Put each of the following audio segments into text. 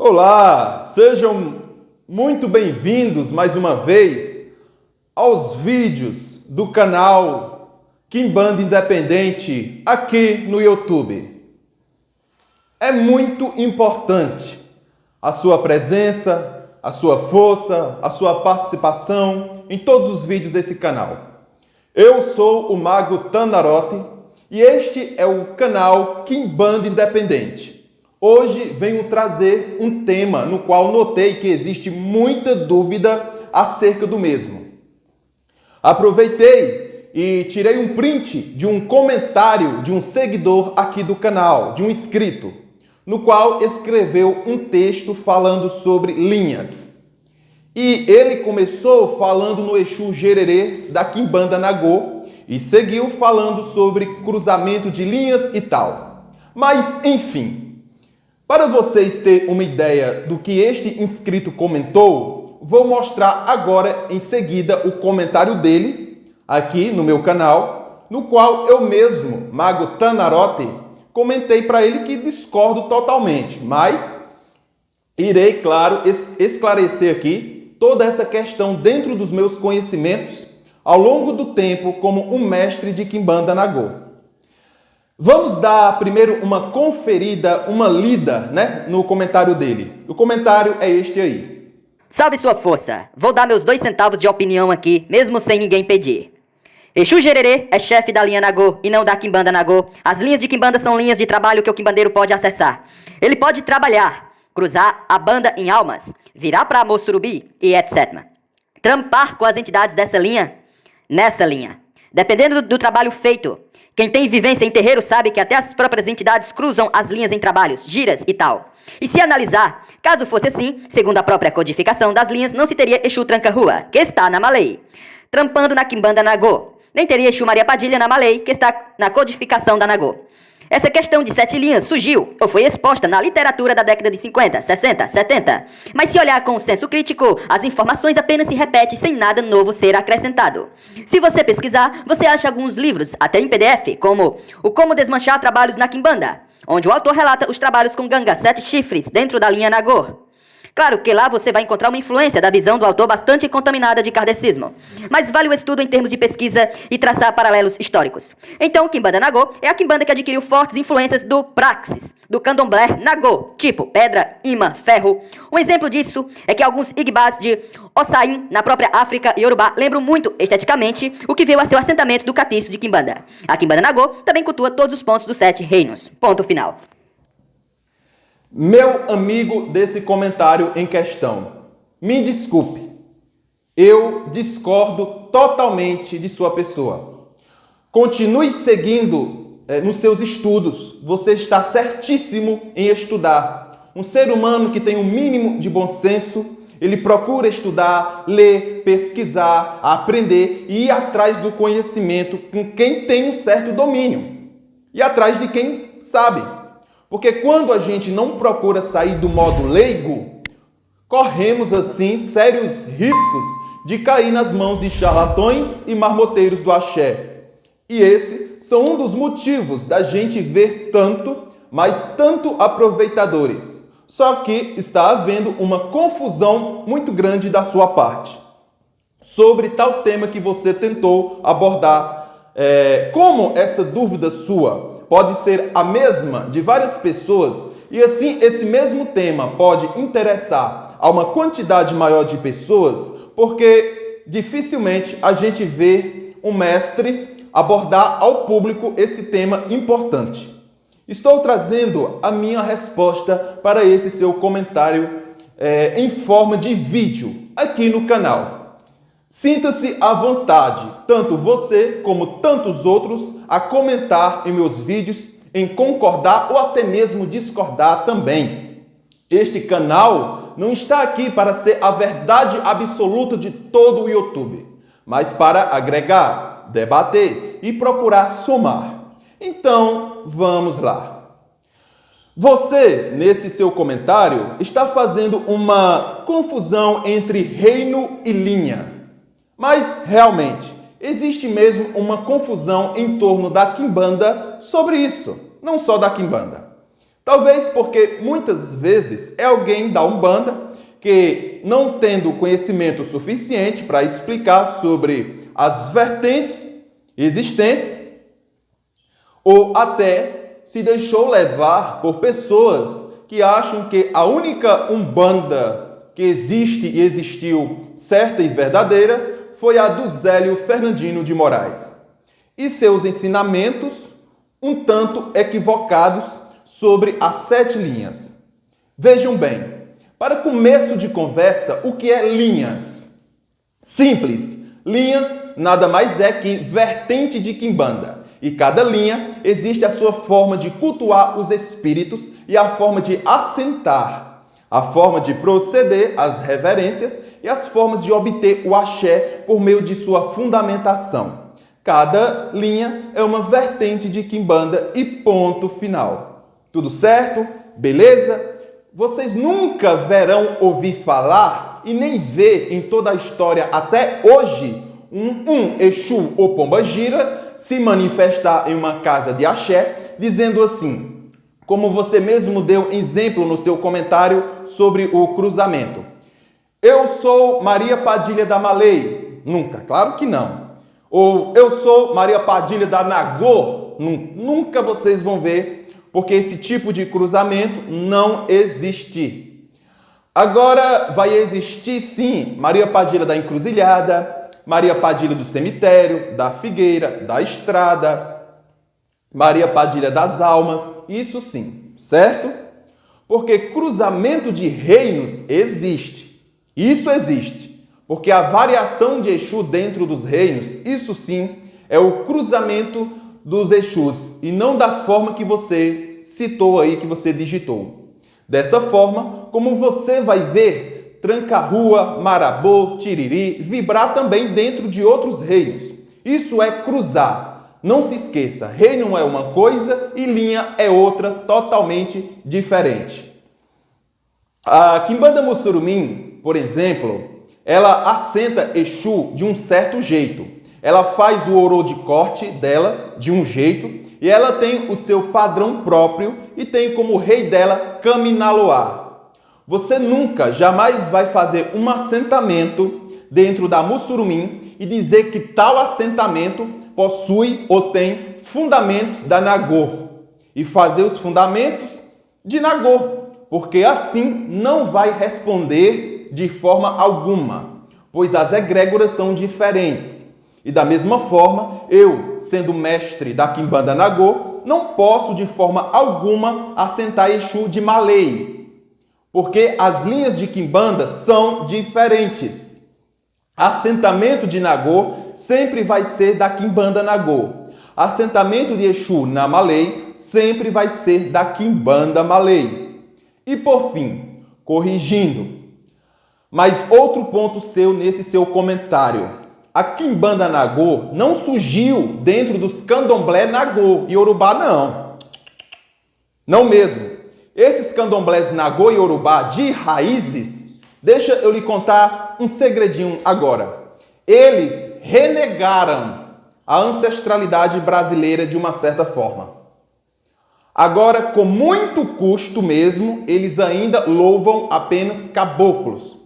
Olá, sejam muito bem-vindos mais uma vez aos vídeos do canal Quimbanda Independente aqui no YouTube. É muito importante a sua presença, a sua força, a sua participação em todos os vídeos desse canal. Eu sou o Mago Tanarote e este é o canal Quimbanda Independente. Hoje venho trazer um tema no qual notei que existe muita dúvida acerca do mesmo. Aproveitei e tirei um print de um comentário de um seguidor aqui do canal, de um inscrito, no qual escreveu um texto falando sobre linhas. E ele começou falando no Exu Gererê da Quimbanda Nagô e seguiu falando sobre cruzamento de linhas e tal. Mas, enfim, para vocês terem uma ideia do que este inscrito comentou, vou mostrar agora em seguida o comentário dele aqui no meu canal, no qual eu mesmo, Mago Tanarote, comentei para ele que discordo totalmente, mas irei, claro, esclarecer aqui toda essa questão dentro dos meus conhecimentos ao longo do tempo como um mestre de Quimbanda Nagô. Vamos dar primeiro uma conferida, uma lida, no comentário dele. O comentário é este aí. Salve sua força! Vou dar meus 2 centavos de opinião aqui, mesmo sem ninguém pedir. Exu Gererê é chefe da linha Nagô e não da Quimbanda Nagô. As linhas de Quimbanda são linhas de trabalho que o quimbandeiro pode acessar. Ele pode trabalhar, cruzar a banda em almas, virar para amor surubi e etc. Trampar com as entidades dessa linha, nessa linha. Dependendo do trabalho feito. Quem tem vivência em terreiro sabe que até as próprias entidades cruzam as linhas em trabalhos, giras e tal. E se analisar, caso fosse assim, segundo a própria codificação das linhas, não se teria Exu Tranca-Rua, que está na Malay, trampando na Quimbanda Nagô. Nem teria Exu Maria Padilha na Malay, que está na codificação da Nagô. Essa questão de 7 linhas surgiu ou foi exposta na literatura da década de 50, 60, 70. Mas se olhar com o senso crítico, as informações apenas se repetem sem nada novo ser acrescentado. Se você pesquisar, você acha alguns livros, até em PDF, como o Como Desmanchar Trabalhos na Quimbanda, onde o autor relata os trabalhos com ganga 7 chifres dentro da linha Nagô. Claro que lá você vai encontrar uma influência da visão do autor bastante contaminada de kardecismo. Mas vale o estudo em termos de pesquisa e traçar paralelos históricos. Então, Quimbanda Nagô é a Quimbanda que adquiriu fortes influências do Praxis, do Candomblé Nagô, tipo pedra, imã, ferro. Um exemplo disso é que alguns Igbás de Ossain, na própria África e Yorubá, lembram muito, esteticamente, o que veio a ser o assentamento do catiço de Quimbanda. A Quimbanda Nagô também cultua todos os pontos dos 7 reinos. Ponto final. Meu amigo desse comentário em questão, me desculpe, eu discordo totalmente de sua pessoa. Continue seguindo nos seus estudos, você está certíssimo em estudar. Um ser humano que tem um mínimo de bom senso, ele procura estudar, ler, pesquisar, aprender e ir atrás do conhecimento com quem tem um certo domínio e atrás de quem sabe. Porque quando a gente não procura sair do modo leigo, corremos assim sérios riscos de cair nas mãos de charlatões e marmoteiros do axé. E esses são um dos motivos da gente ver tanto, mas tanto aproveitadores. Só que está havendo uma confusão muito grande da sua parte sobre tal tema que você tentou abordar. Como essa dúvida sua pode ser a mesma de várias pessoas e assim esse mesmo tema pode interessar a uma quantidade maior de pessoas, porque dificilmente a gente vê um mestre abordar ao público esse tema importante. Estou trazendo a minha resposta para esse seu comentário em forma de vídeo aqui no canal. Sinta-se à vontade, tanto você como tantos outros, a comentar em meus vídeos, em concordar ou até mesmo discordar também. Este canal não está aqui para ser a verdade absoluta de todo o YouTube, mas para agregar, debater e procurar somar. Então, vamos lá. Você, nesse seu comentário, está fazendo uma confusão entre reino e linha. Mas, realmente, existe mesmo uma confusão em torno da Quimbanda sobre isso, não só da Quimbanda. Talvez porque muitas vezes é alguém da Umbanda que, não tendo conhecimento suficiente para explicar sobre as vertentes existentes, ou até se deixou levar por pessoas que acham que a única Umbanda que existe e existiu certa e verdadeira foi a do Zélio Fernandino de Moraes. E seus ensinamentos um tanto equivocados sobre as 7 linhas. Vejam bem, para começo de conversa, o que é linhas? Simples, linhas nada mais é que vertente de quimbanda. E cada linha existe a sua forma de cultuar os espíritos e a forma de assentar, a forma de proceder às reverências e as formas de obter o axé por meio de sua fundamentação. Cada linha é uma vertente de quimbanda e ponto final. Tudo certo? Beleza? Vocês nunca verão ouvir falar e nem ver em toda a história até hoje um Exu ou Pombagira se manifestar em uma casa de axé dizendo assim, como você mesmo deu exemplo no seu comentário sobre o cruzamento. Eu sou Maria Padilha da Malay. Nunca, claro que não. Ou eu sou Maria Padilha da Nagô. Nunca vocês vão ver, porque esse tipo de cruzamento não existe. Agora vai existir sim Maria Padilha da Encruzilhada, Maria Padilha do Cemitério, da Figueira, da Estrada, Maria Padilha das Almas, isso sim, certo? Porque cruzamento de reinos existe. Isso existe. Porque a variação de Exu dentro dos reinos, isso sim, é o cruzamento dos Exus e não da forma que você citou aí, que você digitou. Dessa forma, como você vai ver Tranca-Rua, Marabô, Tiriri vibrar também dentro de outros reinos. Isso é cruzar. Não se esqueça, reino é uma coisa e linha é outra totalmente diferente. A Quimbanda Mussurumim, por exemplo, ela assenta Exu de um certo jeito. Ela faz o orô de corte dela de um jeito e ela tem o seu padrão próprio e tem como rei dela Kaminaloa. Você nunca, jamais vai fazer um assentamento dentro da Mussurumim e dizer que tal assentamento possui ou tem fundamentos da Nagô e fazer os fundamentos de Nagô, porque assim não vai responder de forma alguma, pois as egrégoras são diferentes. E da mesma forma, eu, sendo mestre da Quimbanda Nagô, não posso de forma alguma assentar Exu de Malay, porque as linhas de Quimbanda são diferentes. Assentamento de Nagô sempre vai ser da Quimbanda Nagô. Assentamento de Exu na Malay sempre vai ser da Quimbanda Malay. E por fim, corrigindo, mas outro ponto seu nesse seu comentário. A Quimbanda Nagô não surgiu dentro dos candomblé Nagô e Yorubá, não. Não mesmo. Esses candomblés Nagô e Yorubá de raízes, deixa eu lhe contar um segredinho agora. Eles renegaram a ancestralidade brasileira de uma certa forma. Agora, com muito custo mesmo, eles ainda louvam apenas caboclos.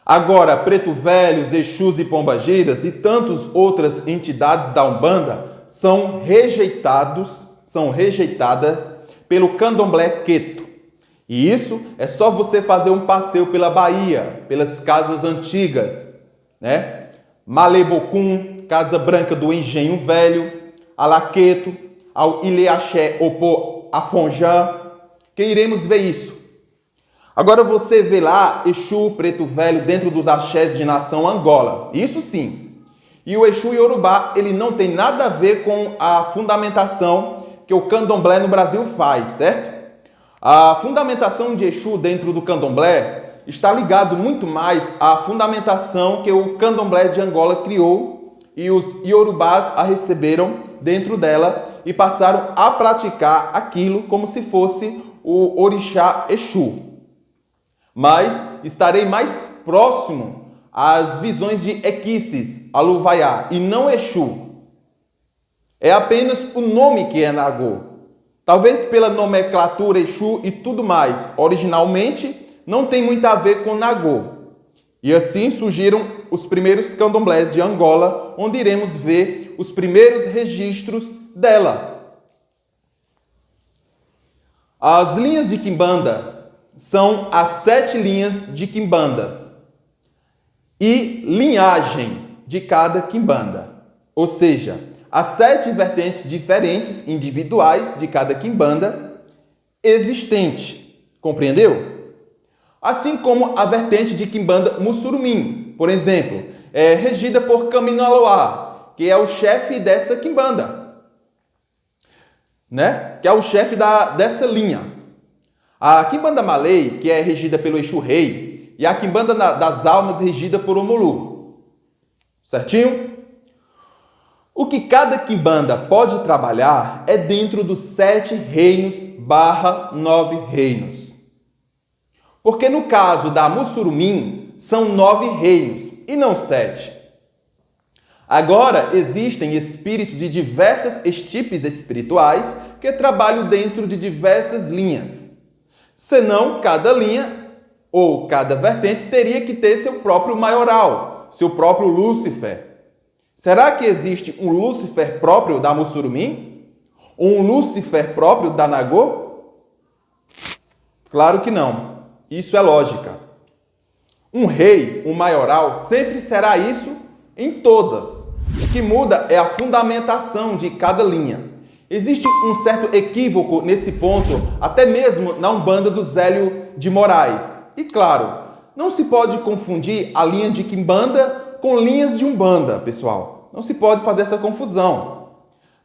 Agora, Preto Velhos, Exus e Pombagiras e tantas outras entidades da Umbanda são rejeitadas pelo candomblé Queto. E isso é só você fazer um passeio pela Bahia, pelas casas antigas, né? Malebocum, Casa Branca do Engenho Velho, Alaqueto, ao Ileaxé Opô Afonjã, que iremos ver isso. Agora você vê lá Exu Preto Velho dentro dos axés de nação Angola. Isso sim. E o Exu Yorubá, ele não tem nada a ver com a fundamentação que o candomblé no Brasil faz, certo? A fundamentação de Exu dentro do candomblé está ligado muito mais à fundamentação que o candomblé de Angola criou e os Yorubás a receberam dentro dela e passaram a praticar aquilo como se fosse o orixá Exu. Mas estarei mais próximo às visões de Equices, Aluvaiá, e não Exu. É apenas o nome que é Nagô. Talvez pela nomenclatura Exu e tudo mais, originalmente não tem muito a ver com Nagô. E assim surgiram os primeiros candomblés de Angola, onde iremos ver os primeiros registros dela. As linhas de quimbanda são as 7 linhas de quimbandas e linhagem de cada quimbanda, ou seja, as 7 vertentes diferentes individuais de cada quimbanda existente, compreendeu? Assim como a vertente de quimbanda Mussurumim, por exemplo, é regida por Kaminaloá, que é o chefe dessa quimbanda, né? Que é o chefe dessa linha. A quimbanda Malay, que é regida pelo Exu Rei, e a quimbanda das almas, regida por Omulu. Certinho? O que cada quimbanda pode trabalhar é dentro dos 7 reinos / 9 reinos. Porque no caso da Mussurumim, são 9 reinos e não 7. Agora, existem espíritos de diversas estirpes espirituais que trabalham dentro de diversas linhas. Senão, cada linha ou cada vertente teria que ter seu próprio maioral, seu próprio Lúcifer. Será que existe um Lúcifer próprio da Mussurumim? Ou um Lúcifer próprio da Nagô? Claro que não. Isso é lógica. Um rei, um maioral, sempre será isso em todas. O que muda é a fundamentação de cada linha. Existe um certo equívoco nesse ponto, até mesmo na Umbanda do Zélio de Moraes. E claro, não se pode confundir a linha de quimbanda com linhas de Umbanda, pessoal. Não se pode fazer essa confusão.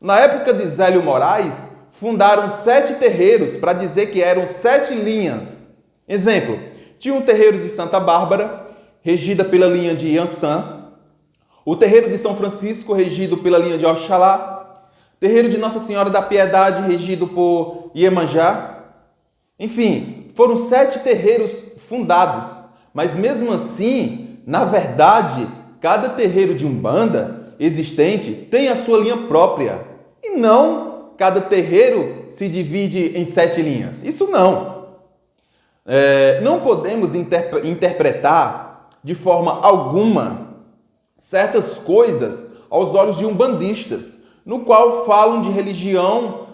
Na época de Zélio Moraes, fundaram 7 terreiros para dizer que eram 7 linhas. Exemplo, tinha um terreiro de Santa Bárbara, regida pela linha de Iansã, o terreiro de São Francisco, regido pela linha de Oxalá, terreiro de Nossa Senhora da Piedade, regido por Iemanjá. Enfim, foram 7 terreiros fundados, mas mesmo assim, na verdade, cada terreiro de Umbanda existente tem a sua linha própria, e não cada terreiro se divide em 7 linhas. Isso não. Não podemos interpretar de forma alguma certas coisas aos olhos de umbandistas, no qual falam de religião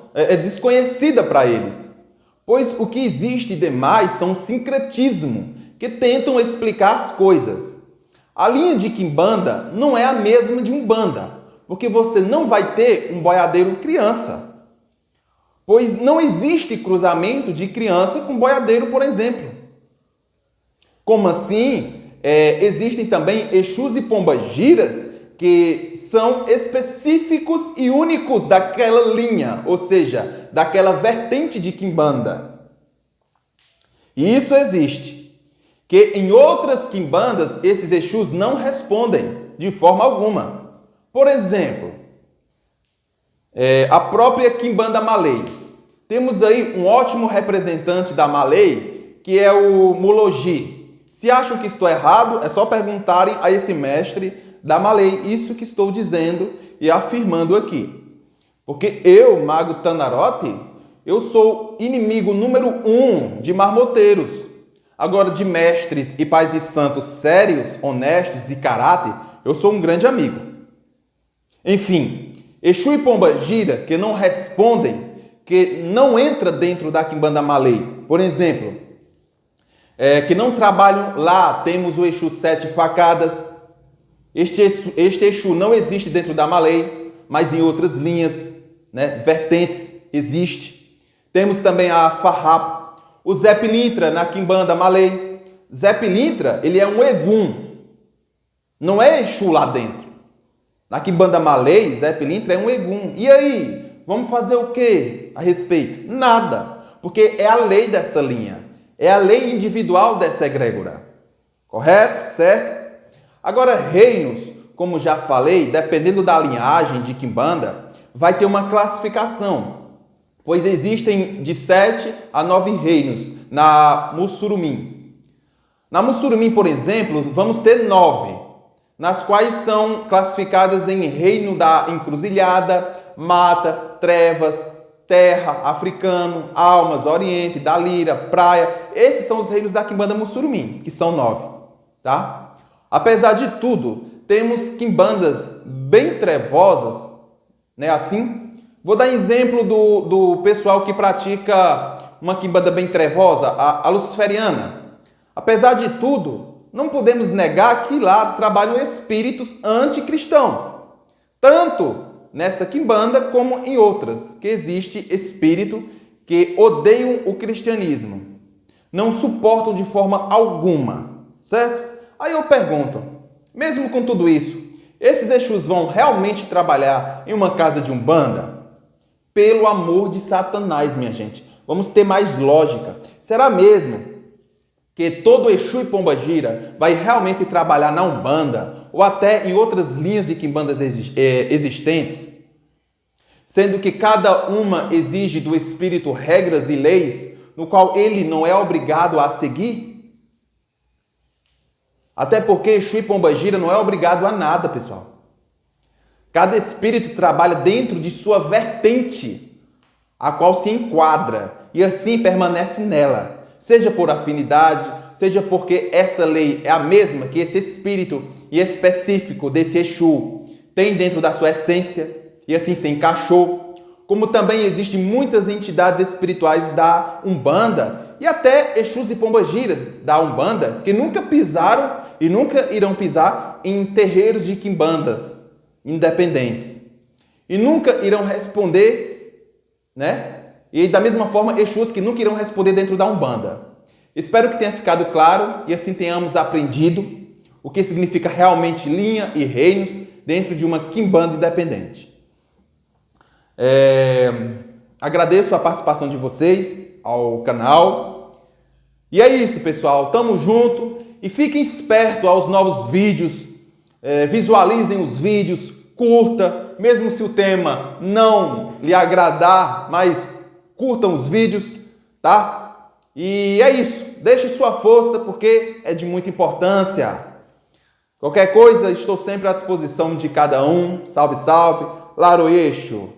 desconhecida para eles. Pois o que existe demais são sincretismo, que tentam explicar as coisas. A linha de quimbanda não é a mesma de Umbanda, porque você não vai ter um boiadeiro criança. Pois não existe cruzamento de criança com boiadeiro, por exemplo. Como assim? Existem também Exus e Pombagiras que são específicos e únicos daquela linha, ou seja, daquela vertente de quimbanda. E isso existe. Que em outras quimbandas, esses Exus não respondem de forma alguma. Por exemplo, a própria quimbanda Malay. Temos aí um ótimo representante da Malay, que é o Muloji. Se acham que estou errado, é só perguntarem a esse mestre da Malay isso que estou dizendo e afirmando aqui. Porque eu, Mago Tanarote, eu sou inimigo número 1 de marmoteiros. Agora, de mestres e pais de santos sérios, honestos, de caráter, eu sou um grande amigo. Enfim, Exu e Pombagira, que não respondem, que não entra dentro da quimbanda Malay. Por exemplo, que não trabalham lá, temos o Exu 7 facadas. Este Exu não existe dentro da Malay, mas em outras linhas, né, vertentes existe. Temos também a Farrap, o Zé Pilintra na quimbanda Malay. Zé Pilintra, ele é um Egum, não é Exu lá dentro. Na quimbanda Malay, Zé Pilintra é um Egum. E aí? Vamos fazer o que a respeito? Nada, porque é a lei dessa linha, é a lei individual dessa egrégora. Correto? Certo? Agora, reinos, como já falei, dependendo da linhagem de quimbanda, vai ter uma classificação, pois existem de 7 a 9 reinos na Mussurumim. Na Mussurumim, por exemplo, vamos ter 9, nas quais são classificadas em reino da encruzilhada, mata, trevas, Terra, Africano, Almas, Oriente, Dalira, Praia. Esses são os reinos da quimbanda Mussurumim, que são 9, tá? Apesar de tudo, temos quimbandas bem trevosas, né? Assim, vou dar exemplo do pessoal que pratica uma quimbanda bem trevosa, a luciferiana. Apesar de tudo, não podemos negar que lá trabalham espíritos anticristãos. Tanto nessa quimbanda como em outras, que existe espírito que odeiam o cristianismo. Não suportam de forma alguma, certo? Aí eu pergunto, mesmo com tudo isso, esses Exus vão realmente trabalhar em uma casa de umbanda? Pelo amor de Satanás, minha gente. Vamos ter mais lógica. Será mesmo que todo Exu e Pombagira vai realmente trabalhar na Umbanda ou até em outras linhas de quimbandas existentes, sendo que cada uma exige do espírito regras e leis no qual ele não é obrigado a seguir? Até porque Exu e Pombagira não é obrigado a nada, pessoal. Cada espírito trabalha dentro de sua vertente, a qual se enquadra e assim permanece nela. Seja por afinidade, seja porque essa lei é a mesma que esse espírito e específico desse Exu tem dentro da sua essência e assim se encaixou. Como também existem muitas entidades espirituais da Umbanda e até Exus e Pombagiras da Umbanda que nunca pisaram e nunca irão pisar em terreiros de quimbandas independentes. E nunca irão responder, né? E da mesma forma, Exus que nunca irão responder dentro da Umbanda. Espero que tenha ficado claro e assim tenhamos aprendido o que significa realmente linha e reinos dentro de uma quimbanda independente. Agradeço a participação de vocês ao canal. E é isso, pessoal. Tamo junto e fiquem espertos aos novos vídeos. Visualizem os vídeos, curta, mesmo se o tema não lhe agradar, mas curtam os vídeos, tá? E é isso. Deixe sua força porque é de muita importância. Qualquer coisa, estou sempre à disposição de cada um. Salve, salve. Laroeixo.